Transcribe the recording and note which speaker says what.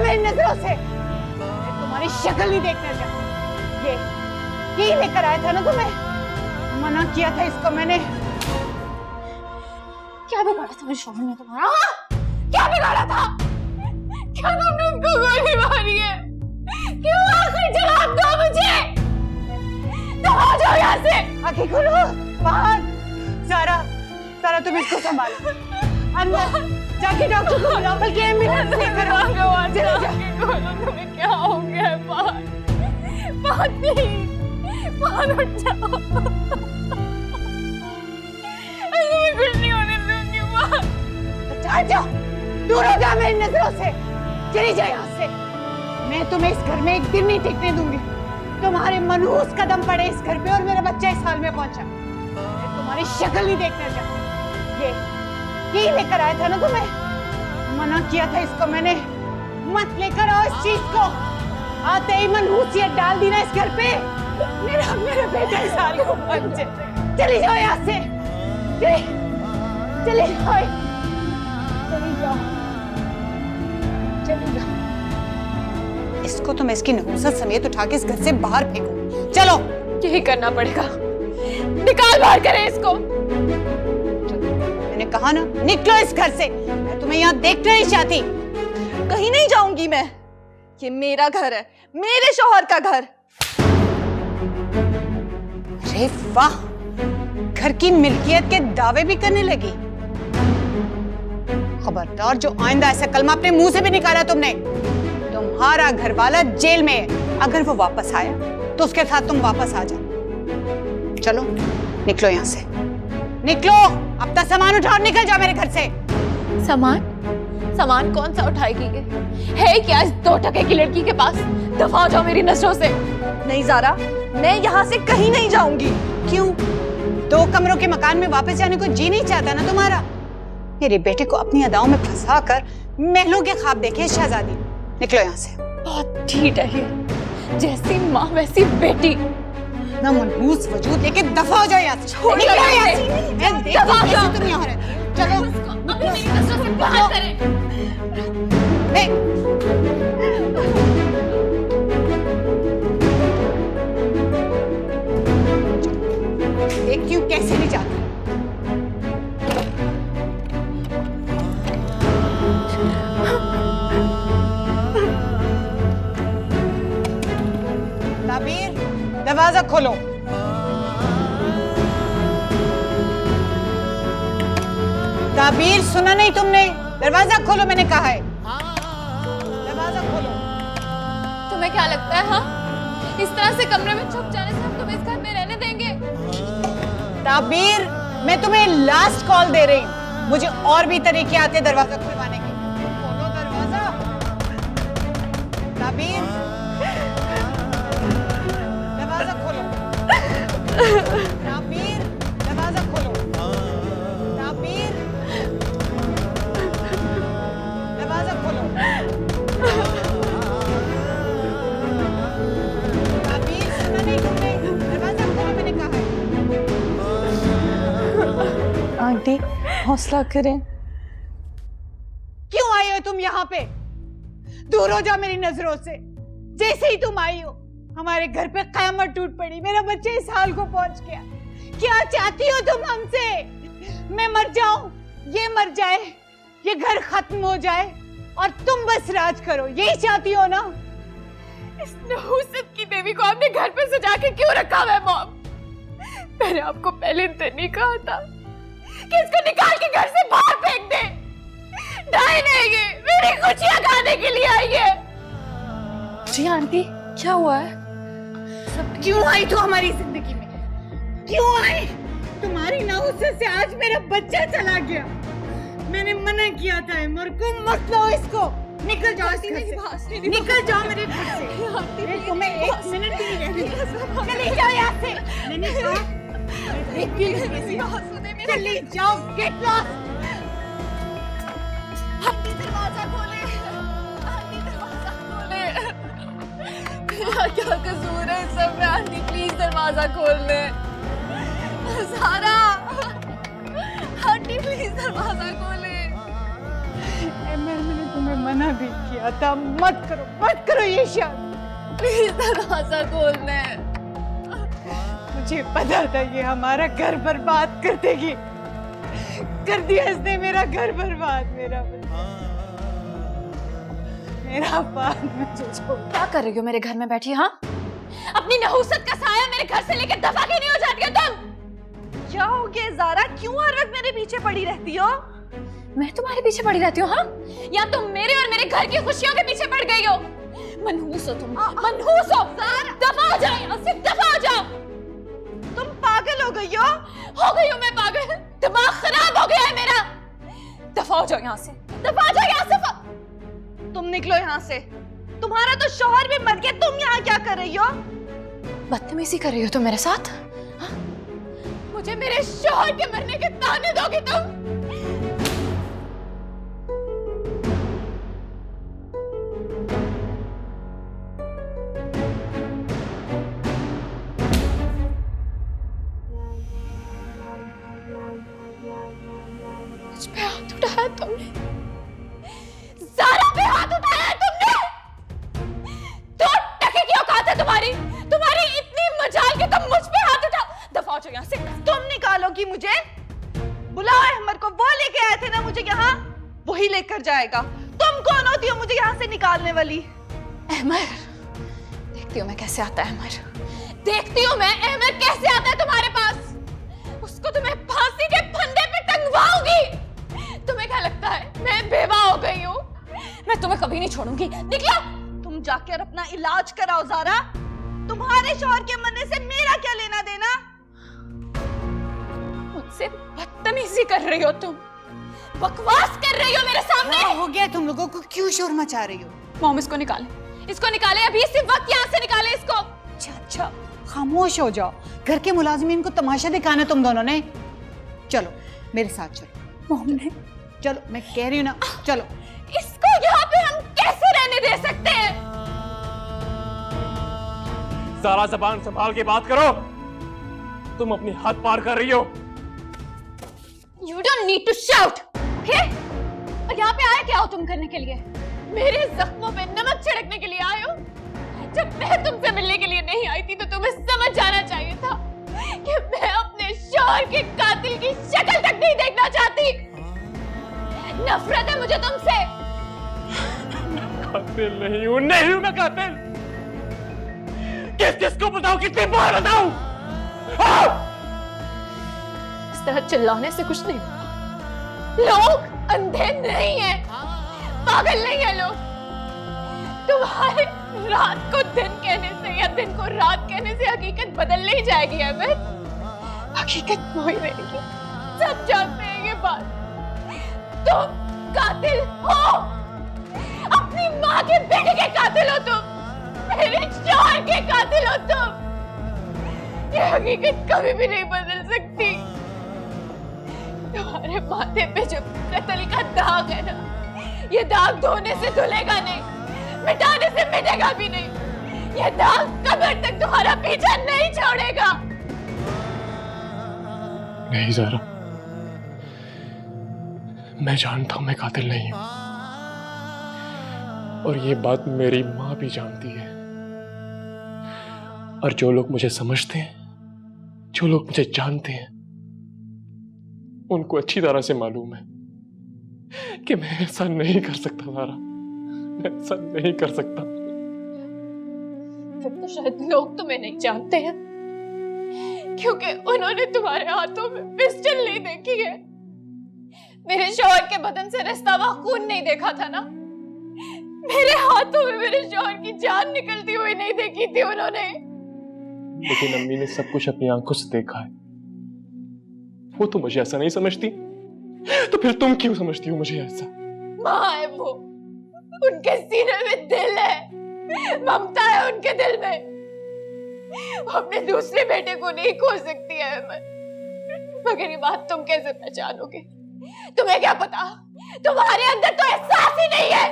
Speaker 1: मेरी नजरों से। मैं तुम्हारी शक्ल नहीं देखना चाहती। ये लेकर आया था ना तुम्हें, मना किया था इसको मैंने।
Speaker 2: क्या बिगाड़ा था मेरे शोहर ने तुम्हारा? क्या बिगाड़ा था? क्या तुमने उनको गोली मारी है? क्यों? आखिर जवाब दो मुझे। तुम आ जाओ यहाँ से।
Speaker 1: आंखें खोलो बाहर। सारा सारा तुम इसको संभालो, अंदर जाके डॉक्टर को बुलाओ, बल्कि एम्बुलेंस लेकर आओ।
Speaker 2: तुम्हें क्या हो गया है? बाहर प्लीज, बाहर उठ जाओ। मैं कुछ नहीं होने दूंगी।
Speaker 1: बाहर जाओ, दूर हो जाओ मेरी नजरों से। चली जाओ यहाँ से। मैं तुम्हें इस घर में एक दिन नहीं टिकने दूंगी। तुम्हारे मनहूस कदम पड़े इस घर पे और मेरा बच्चा इस हाल में पहुंचा। मैं तुम्हारी शक्ल नहीं देखना चाहती। ये लेकर आया था ना तुम्हें, मना किया था इसको मैंने। मत लेकर आओ इस चीज को। आते ही मनहूसियत डाल दी ना इस घर पे। मेरा बेटा इस हाल को पहुंचे। चली जाओ यहाँ से। चली जाओ, चली जाओ, चली जाओ। इसको तो मैं इसकी नहुसत समेत उठा के इस घर से बाहर फेंकूं। चलो।
Speaker 2: यही करना पड़ेगा। निकाल बाहर करें इसको।
Speaker 1: मैंने कहा ना, निकलो इस घर से। मैं तुम्हें यहाँ देखना नहीं चाहती।
Speaker 3: कहीं नहीं जाऊंगी मैं। ये मेरा घर है, मेरे शौहर का घर।
Speaker 1: अरे वाह, घर की मिल्कियत के दावे भी करने लगी। खबरदार, जो आइंदा ऐसा कलमा अपने मुंह से भी निकाला तुमने। तुम्हारा घर वाला जेल में है। अगर वो वापस आया तो उसके साथ तुम वापस आ जाओ। चलो निकलो यहाँ से, निकलो। अपना सामान उठाओ, निकल जाओ मेरे घर से।
Speaker 2: सामान कौन सा उठाएगी? है क्या इस 2 टके की लड़की के पास? दफा हो जाओ मेरी नजरों से।
Speaker 3: नहीं ज़ारा, मैं यहाँ से कहीं नहीं जाऊंगी।
Speaker 1: क्यों? 2 कमरों के मकान में वापस जाने को जी नहीं चाहता ना तुम्हारा? मेरे बेटे को अपनी अदाओं में फंसा कर महलों के ख्वाब देखे शहजादी। निकलो यहाँ से।
Speaker 2: बहुत ढीठ है ये, जैसी माँ वैसी बेटी।
Speaker 1: ना मनहूस वजूद लेके दफा हो जाओ यहाँ से। निकलो यहाँ से। मैं देखती हूँ कैसे तुम यहाँ रहती हो। चलो
Speaker 2: अभी मेरी नजरों से बाहर करें।
Speaker 1: देखती हूँ कैसे नहीं जाती। ताबीर, दरवाजा खोलो। ताबीर, सुना नहीं तुमने? दरवाजा खोलो, मैंने कहा है। दरवाजा खोलो।
Speaker 2: तुम्हें क्या लगता है? हाँ, इस तरह से कमरे में छुप जाने से हम तुम्हें इस घर में रहने देंगे?
Speaker 1: ताबीर, मैं तुम्हें लास्ट कॉल दे रही हूँ। मुझे और भी तरीके आते हैं दरवाजा खुलवाने के। खोलो दरवाजा। ताबीर, दरवाजा खोलो। ताबीर, दरवाजा खोलो। ताबीर, दरवाजा खोलो। ताबीर, सुना नहीं तुमने? दरवाजा खोलो, मैंने कहा है।
Speaker 3: आंटी, हौसला करें।
Speaker 1: क्यों आई हो तुम यहाँ पे? दूर हो जाओ मेरी नजरों से। जैसे ही तुम आई हो, हमारे घर पे कयामत टूट पड़ी। मेरा बच्चा इस हाल को पहुंच गया। क्या चाहती हो तुम हमसे? मैं मर जाऊं, ये मर जाए, ये घर खत्म हो जाए और तुम बस राज करो, यही चाहती हो ना?
Speaker 2: इस नहुसत की देवी को आपने घर पे सजा के क्यों रखा है मॉम? मैंने आपको पहले दिन नहीं कहा था कि इसको निकाल के घर से बाहर फेंक दे। ढाई नहीं, ये मेरी खुशियां खाने के लिए आई है।
Speaker 3: जी आंटी, क्या हुआ है?
Speaker 1: क्यों आई तू हमारी जिंदगी में? क्यों आई? तुम्हारी नहुसत से आज मेरा बच्चा चला गया। मैंने मना किया था इमर को, मत लो इसको। निकल जाओ इस घर से। निकल जाओ मेरे घर से। मैं तुम्हें 1 मिनट भी नहीं रहने। चले जाओ यहाँ से। मैंने कहा चले जाओ। Get lost.
Speaker 2: आंटी दरवाजा खोले, आंटी दरवाजा खोले। मेरा क्या कसूर है इस सब में? आंटी प्लीज दरवाजा खोल ले। ज़ारा, आंटी प्लीज दरवाजा खोले।
Speaker 1: मैंने तुम्हें मना भी किया था, मत करो ये शादी।
Speaker 3: प्लीज दरवाजा खोल दे।
Speaker 1: मुझे पता था ये हमारा घर बर्बाद कर देगी। कर दिया इसने मेरा घर बर्बाद, मेरा बात मुझे छोड़।
Speaker 2: क्या कर रही हो मेरे घर में बैठी? हाँ, अपनी नहूसत का साया मेरे घर से लेकर दफा क्यों नहीं हो जाती हो तुम?
Speaker 3: क्या हो गया ज़ारा, क्यों हर वक्त मेरे पीछे पड़ी रहती हो?
Speaker 2: मैं तुम्हारे पीछे पड़ी रहती हूँ? हाँ, या तुम मेरे और मेरे घर की खुशियों के पीछे पड़ गई हो? मनहूस हो तुम, मनहूस हो। दफा हो जाओ यहाँ से, दफा हो जाओ।
Speaker 3: तुम पागल हो गई हो?
Speaker 2: हो गई हूँ मैं पागल, दिमाग खराब हो गया है मेरा। दफा हो जाओ यहाँ से, दफा हो जाओ यहाँ से।
Speaker 3: तुम निकलो यहाँ से। तुम्हारा तो शौहर भी मर गया, तुम यहाँ क्या कर रही हो?
Speaker 2: बदतमीजी कर रही हो तुम मेरे साथ? हाँ? मुझे मेरे शौहर के मरने के ताने दोगे तुम? मुझ पे हाथ उठाया तुमने, ज़ारा पे हाथ उठाया है तुमने। दो टके की औकात है तुम्हारी इतनी मजाल कि तुम मुझ पे हाथ उठाओ। दफा हो जाओ यहाँ से।
Speaker 3: तुम निकालोगी मुझे? बुलाओ अहमद को, वो लेके आए थे ना मुझे यहाँ, वही लेकर जाएगा। तुम कौन होती हो मुझे यहाँ से निकालने वाली?
Speaker 2: अहमद, देखती हूँ मैं कैसे आता है अहमद, देखती हूँ मैं अहमद कैसे आता है तुम्हारे पास। उसको तो मैं फांसी के फंदे पे टंगवाऊंगी। तुम्हें क्या लगता है मैं बेवा हो गई हूँ? मैं तुम्हें कभी नहीं छोड़ूंगी। निकलो।
Speaker 3: तुम जाकर अपना इलाज कराओ ज़ारा। तुम्हारे शौहर के मरने से मेरा क्या लेना देना?
Speaker 2: मुझसे बदतमीजी कर रही हो तुम, बकवास कर रही हो मेरे सामने।
Speaker 1: हो गया तुम लोगों को, क्यों शोर मचा रही हो?
Speaker 2: मॉम, इसको निकाले अभी, इसी वक्त यहाँ से निकाले इसको।
Speaker 1: अच्छा, खामोश हो जाओ। घर के मुलाजिमीन को तमाशा दिखाना तुम दोनों ने। चलो मेरे साथ चलो।
Speaker 2: मॉम ने,
Speaker 1: चलो, मैं कह रही हूँ ना, चलो।
Speaker 2: इसको यहाँ पे हम कैसे रहने दे सकते हैं?
Speaker 4: ज़ारा, ज़बान संभाल के बात करो, तुम अपनी हद पार कर रही हो।
Speaker 2: You don't need to shout, okay? और यहाँ पे आए क्या हो तुम करने के लिए? मेरे जख्मों पे नमक छिड़कने के लिए आए हो? जब मैं तुमसे मिलने के लिए नहीं आई थी तो तुम्हें समझ जाना चाहिए था कि मैं अपने शौहर के कातिल की शक्ल तक नहीं देखना चाहती। नफरत है मुझे तुमसे।
Speaker 4: कातिल नहीं हूं मैं कातिल। किसको बताऊं, कितनी बार बताऊं?
Speaker 2: इस तरह चिल्लाने से कुछ नहीं होगा। लोग अंधे नहीं हैं, पागल नहीं है लोग। तुम्हारे रात को दिन कहने से या दिन को रात कहने से हकीकत बदल नहीं जाएगी अहमद। हकीकत वही रहेगी, सब जानते हैं ये बात। तुम कातिल हो, अपनी माँ के बेटे के कातिल हो तुम, मेरे शौहर के कातिल हो तुम। ये हकीकत कभी भी नहीं बदल सकती। तुम्हारे माथे पे जो कत्ल का दाग है ना, ये दाग धोने से धुलेगा नहीं, मिटाने से मिटेगा भी नहीं। ये दाग कब्र तक तुम्हारा पीछा नहीं छोड़ेगा।
Speaker 4: नहीं ज़ारा, मैं जानता हूं मैं कातिल नहीं हूं, और ये बात मेरी मां भी जानती है। और जो लोग मुझे समझते हैं, जो लोग मुझे जानते हैं, उनको अच्छी तरह से मालूम है कि मैं ऐसा नहीं कर सकता ज़ारा, मैं ऐसा नहीं कर सकता।
Speaker 2: फिर तो शायद लोग तुम्हें नहीं जानते हैं, क्योंकि उन्होंने तुम्हारे हाथों में पिस्टल नहीं देखी है। मेरे शौहर के बदन से रिश्ता हुआ खून नहीं देखा था ना। मेरे हाथों में मेरे शौहर की जान निकलती हुई नहीं देखी थी उन्होंने।
Speaker 4: लेकिन अम्मी ने सब कुछ अपनी आंखों से देखा है। वो तो मुझे ऐसा नहीं समझती, तो फिर तुम क्यों समझती हो मुझे ऐसा?
Speaker 2: माँ है वो, उनके सीने में दिल है, ममता है उनके दिल में। वो अपने दूसरे बेटे को नहीं खो सकती है अहमद। मगर ये बात तुम कैसे पहचानोगे? तुम्हें क्या पता, तुम्हारे अंदर तो एहसास ही नहीं है।